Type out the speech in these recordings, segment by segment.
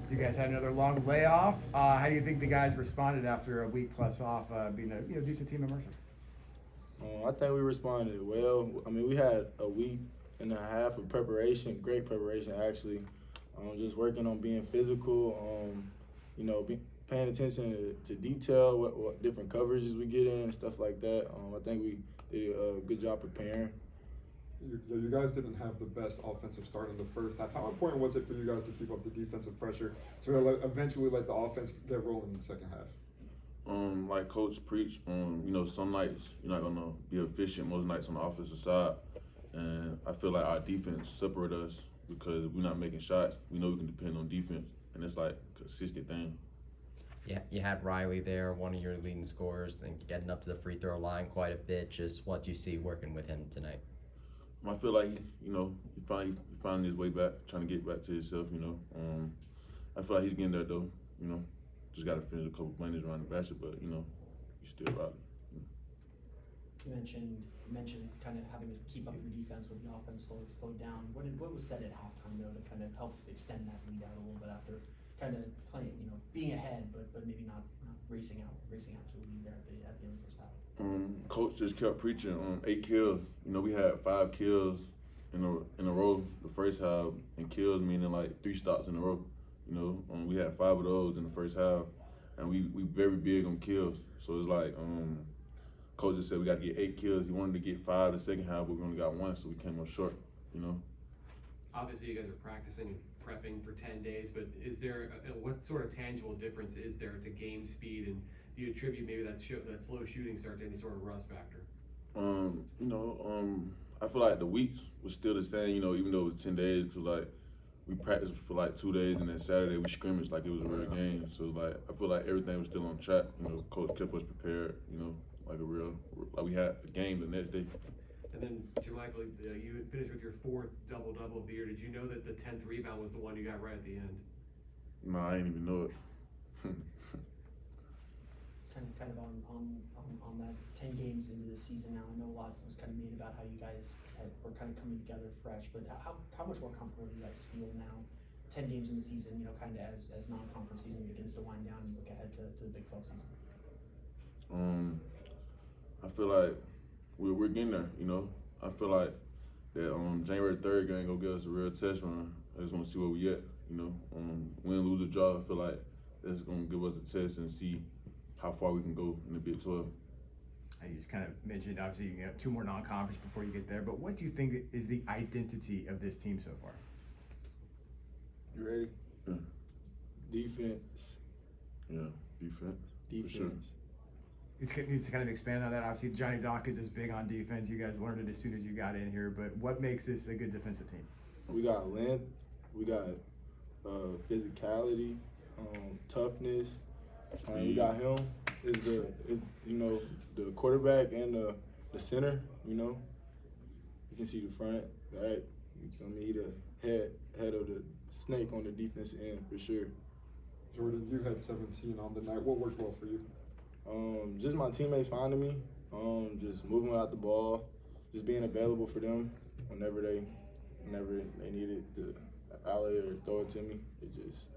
You guys had another long layoff. How do you think the guys responded after a week plus off, being a decent team at Mercer? I think we responded well. I mean, we had a week and a half of preparation, great preparation actually. Just working on being physical, paying attention to detail, what different coverages we get in and stuff like that. I think we did a good job preparing. You guys didn't have the best offensive start in the first half. How important was it for you guys to keep up the defensive pressure to eventually let the offense get rolling in the second half? Like Coach preached, some nights you're not gonna be efficient most nights on the offensive side, and I feel like our defense separate us because we're not making shots. We know we can depend on defense, and it's like a consistent thing. Yeah, you had Riley there, one of your leading scorers, and getting up to the free throw line quite a bit. Just what do you see working with him tonight? I feel like he finding his way back, trying to get back to himself. I feel like he's getting there though. Just got to finish a couple plays around the basket, but he's still Riley. You mentioned kind of having to keep up your defense with the offense slowed down. What was said at halftime though to kind of help extend that lead out a little bit after kind of playing, being ahead, but maybe not racing out to a lead there at the end of the first half. Coach just kept preaching 8 kills. We had 5 kills in a row the first half, and kills meaning like 3 stops in a row. We had 5 of those in the first half, and we very big on kills. So it's like Coach just said we got to get 8 kills. He wanted to get 5 the second half, but we only got 1, so we came up short. Obviously, you guys are practicing and prepping for 10 days, but is there what sort of tangible difference is there to game speed, and do you attribute maybe that slow shooting start to any sort of rust factor? I feel like the weeks was still the same. Even though it was 10 days, because like we practiced for like 2 days, and then Saturday we scrimmaged like it was a real game. So it's like I feel like everything was still on track. Coach kept us prepared. Like we had a game the next day. And then, Jamichael, you had finished with your 4th double-double of the year. Did you know that the 10th rebound was the one you got right at the end? No, I didn't even know it. Kind of on that 10 games into the season now. I know a lot was kind of made about how you guys were kind of coming together fresh, but how much more comfortable do you guys feel now, 10 games in the season, kind of as non-conference season begins to wind down and you look ahead to the Big 12 season? I feel like we're getting there, I feel like that January 3rd game gonna give us a real test run. I just want to see where we at, win, lose, or draw. I feel like that's gonna give us a test and see how far we can go in the Big 12. You just kind of mentioned, obviously, you have 2 more non-conference before you get there, but what do you think is the identity of this team so far? You ready? Yeah. Defense. Yeah, defense. Defense. For sure. It needs to kind of expand on that. Obviously, Johnny Dawkins is big on defense. You guys learned it as soon as you got in here, but what makes this a good defensive team? We got length. We got physicality, toughness. We got him. Is the quarterback and the center. You can see the front, back. He the head of the snake on the defensive end for sure. Jordan, you had 17 on the night. What worked well for you? Just my teammates finding me, just moving out the ball, just being available for them whenever they needed to alley or throw it to me. It just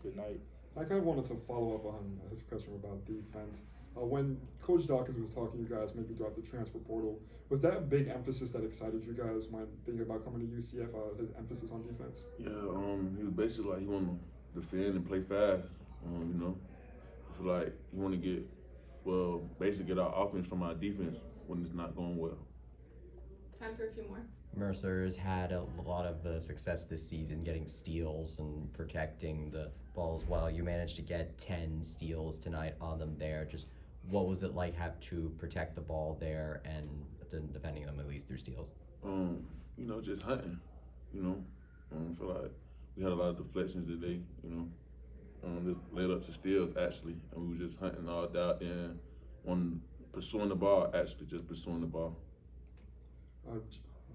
good night. I kind of wanted to follow up on his question about defense. When Coach Dawkins was talking to you guys maybe throughout the transfer portal, was that a big emphasis that excited you guys when thinking about coming to UCF, his emphasis on defense? Yeah, he was basically like he wanted to defend and play fast, I feel like he want to basically get our offense from our defense when it's not going well. Time for a few more. Mercer's had a lot of success this season getting steals and protecting the ball as well. You managed to get 10 steals tonight on them there. Just what was it like have to protect the ball there and defending them at least through steals? Just hunting. I feel like we had a lot of deflections today, this led up to steals actually, and we were just hunting all out there on pursuing the ball, actually just pursuing the ball.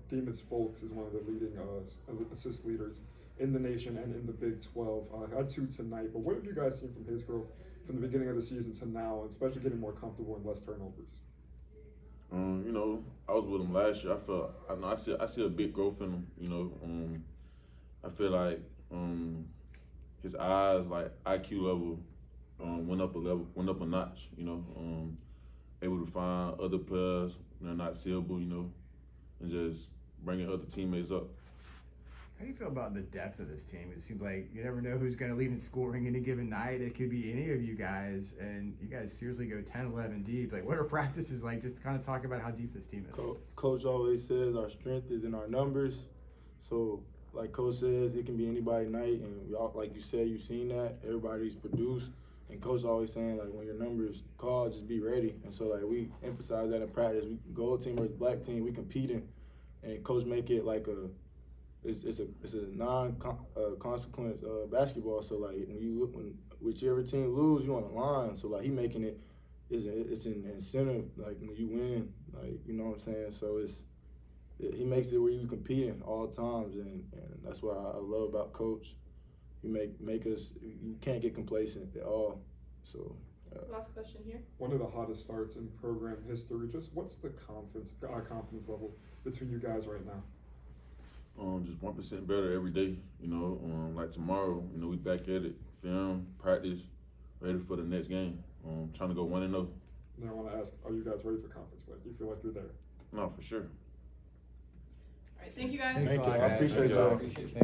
Demus Folks is one of the leading assist leaders in the nation and in the Big 12. Had 2 tonight, but what have you guys seen from his growth from the beginning of the season to now, and especially getting more comfortable and less turnovers? I was with him last year. I see a big growth in him. I feel like his eyes, like IQ level, went up a notch. You know, able to find other players, not seeable, and just bringing other teammates up. How do you feel about the depth of this team? It seems like you never know who's going to lead in scoring any given night. It could be any of you guys, and you guys seriously go 10, 11 deep. Like, what are practices like? Just to kind of talk about how deep this team is. Coach always says our strength is in our numbers. So, like Coach says, it can be anybody night, and we all, like you said, you've seen that. Everybody's produced, and Coach always saying, like, when your numbers call, just be ready. And so, like, we emphasize that in practice. We gold team versus black team, we competing, and Coach make it like it's a non-consequence basketball. So like when whichever team lose, you on the line. So like he making it's an incentive. Like when you win, like you know what I'm saying. So he makes it where you competing all times, and that's what I love about Coach. You make us. You can't get complacent at all. So. Last question here. One of the hottest starts in program history. Just what's the confidence level between you guys right now? Just 1% better every day, like tomorrow, we back at it, film, practice, ready for the next game. Trying to go 1-0. And I want to ask, are you guys ready for conference play? Do you feel like you're there? No, for sure. All right, thank you guys. Thanks Thank a you. lot, I guys. appreciate Thank you. y'all. Appreciate it.